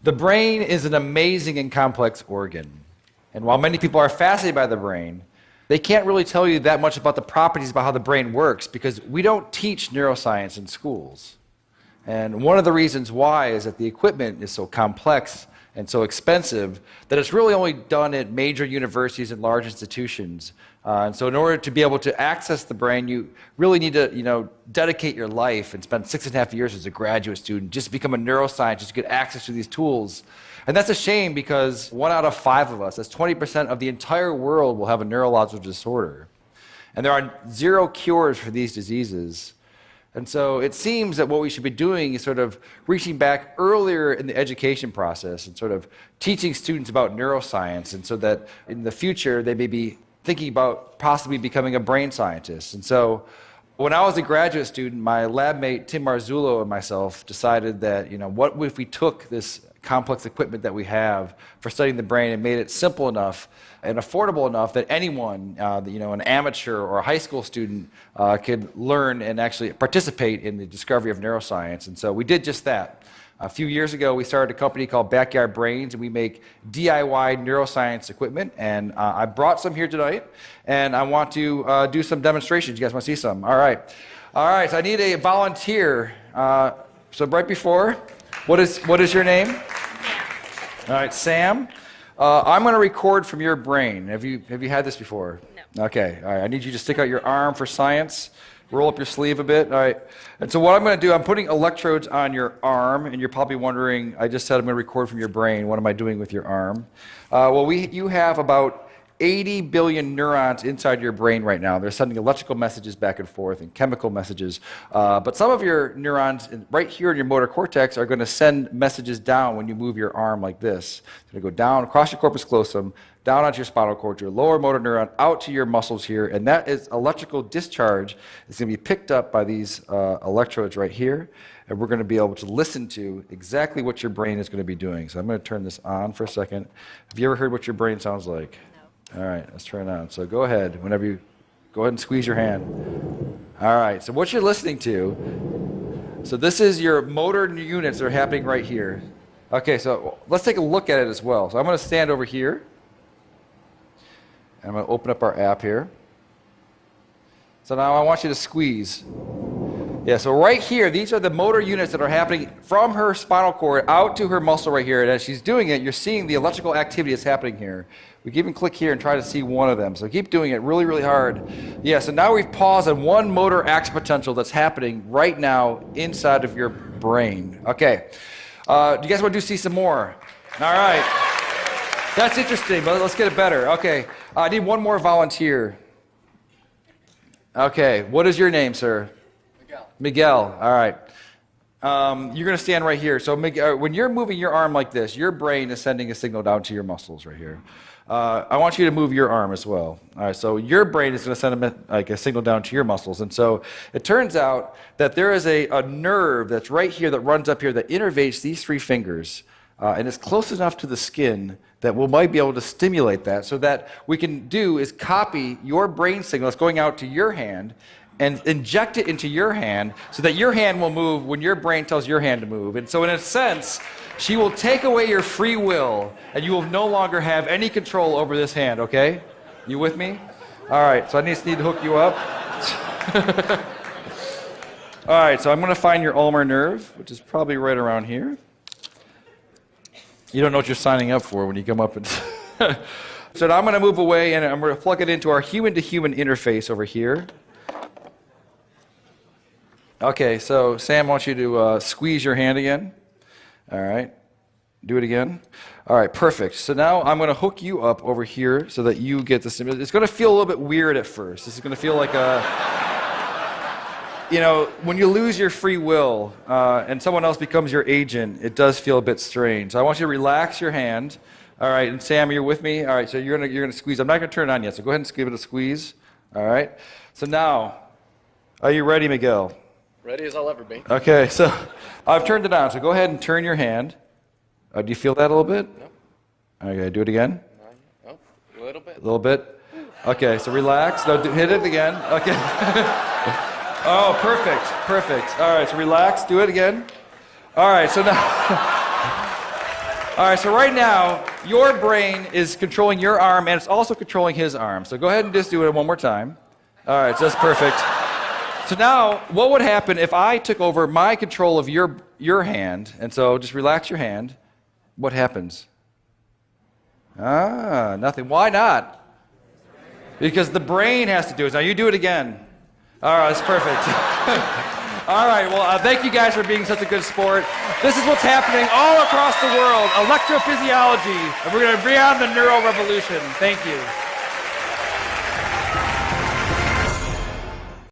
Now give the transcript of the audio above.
The brain is an amazing and complex organ. And while many people are fascinated by the brain, they can't really tell you that much about the properties about how the brain works because we don't teach neuroscience in schools. And one of the reasons why is that the equipment is so complex and so expensive that it's really only done at major universities and large institutions. And so in order to be able to access the brain, you really need to dedicate your life and spend 6.5 years as a graduate student just to become a neuroscientist to get access to these tools. And that's a shame because 1 out of 5 of us, that's 20% of the entire world, will have a neurological disorder. And there are 0 cures for these diseases. And so it seems that what we should be doing is sort of reaching back earlier in the education process and sort of teaching students about neuroscience, and so that in the future they may be thinking about possibly becoming a brain scientist. And so when I was a graduate student, my lab mate Tim Marzullo and myself decided that, what if we took this complex equipment that we have for studying the brain and made it simple enough and affordable enough that anyone, an amateur or a high school student, could learn and actually participate in the discovery of neuroscience. And so we did just that. A few years ago, we started a company called Backyard Brains, and we make DIY neuroscience equipment. And I brought some here tonight, and I want to do some demonstrations. You guys want to see some? All right. All right, so I need a volunteer. So right before, what is your name? All right, Sam. I'm going to record from your brain. Have you had this before? No. Okay. All right. I need you to stick out your arm for science. Roll up your sleeve a bit. All right. And so what I'm going to do, I'm putting electrodes on your arm, and you're probably wondering, I just said I'm going to record from your brain. What am I doing with your arm? You have about 80 billion neurons inside your brain right now. They're sending electrical messages back and forth and chemical messages. But some of your neurons right here in your motor cortex are going to send messages down when you move your arm like this. It's going to go down across your corpus callosum, down onto your spinal cord, your lower motor neuron, out to your muscles here. And that is electrical discharge. It's going to be picked up by these electrodes right here. And we're going to be able to listen to exactly what your brain is going to be doing. So I'm going to turn this on for a second. Have you ever heard what your brain sounds like? All right, let's turn it on. So go ahead, go ahead and squeeze your hand. All right, so what you're listening to, so this is your motor units that are happening right here. Okay, so let's take a look at it as well. So I'm going to stand over here. And I'm going to open up our app here. So now I want you to squeeze. Yeah, so right here, these are the motor units that are happening from her spinal cord out to her muscle right here. And as she's doing it, you're seeing the electrical activity that's happening here. We can even click here and try to see one of them. So keep doing it really, really hard. Yeah, so now we've paused on one motor action potential that's happening right now inside of your brain. Okay. Do you guys want to see some more? All right. That's interesting, but let's get it better. Okay. I need one more volunteer. Okay. What is your name, sir? Miguel. All right. You're going to stand right here. So Miguel, when you're moving your arm like this, your brain is sending a signal down to your muscles right here. I want you to move your arm as well. All right, so your brain is going to send a signal down to your muscles. And so it turns out that there is a nerve that's right here that runs up here that innervates these 3 fingers. And it's close enough to the skin that we might be able to stimulate that. So that we can do is copy your brain signal that's going out to your hand and inject it into your hand so that your hand will move when your brain tells your hand to move. And so in a sense, she will take away your free will, and you will no longer have any control over this hand, okay? You with me? All right, so I just need to hook you up. All right, so I'm going to find your ulnar nerve, which is probably right around here. You don't know what you're signing up for when you come up and... So now I'm going to move away, and I'm going to plug it into our human-to-human interface over here. Okay, so Sam wants you to squeeze your hand again. All right, do it again. All right, perfect. So now I'm going to hook you up over here so that you get the stimulus. It's going to feel a little bit weird at first. This is going to feel like when you lose your free will and someone else becomes your agent, it does feel a bit strange. So I want you to relax your hand. All right, and Sam, you're with me? All right, so you're gonna squeeze. I'm not going to turn it on yet, so go ahead and give it a squeeze. All right. So now, are you ready, Miguel? Ready as I'll ever be. Okay, so I've turned it on, so go ahead and turn your hand. Do you feel that a little bit? No. Okay, do it again. No, a little bit. A little bit? Okay, so relax. No, hit it again. Okay. Oh, perfect. All right, so relax. Do it again. All right, so now... All right, so right now, your brain is controlling your arm, and it's also controlling his arm. So go ahead and just do it one more time. All right, so that's perfect. So now, what would happen if I took over my control of your hand? And so just relax your hand. What happens? Nothing. Why not? Because the brain has to do it. Now you do it again. All right, that's perfect. All right, well, thank you guys for being such a good sport. This is what's happening all across the world, electrophysiology, and we're going to bring on the neuro revolution. Thank you.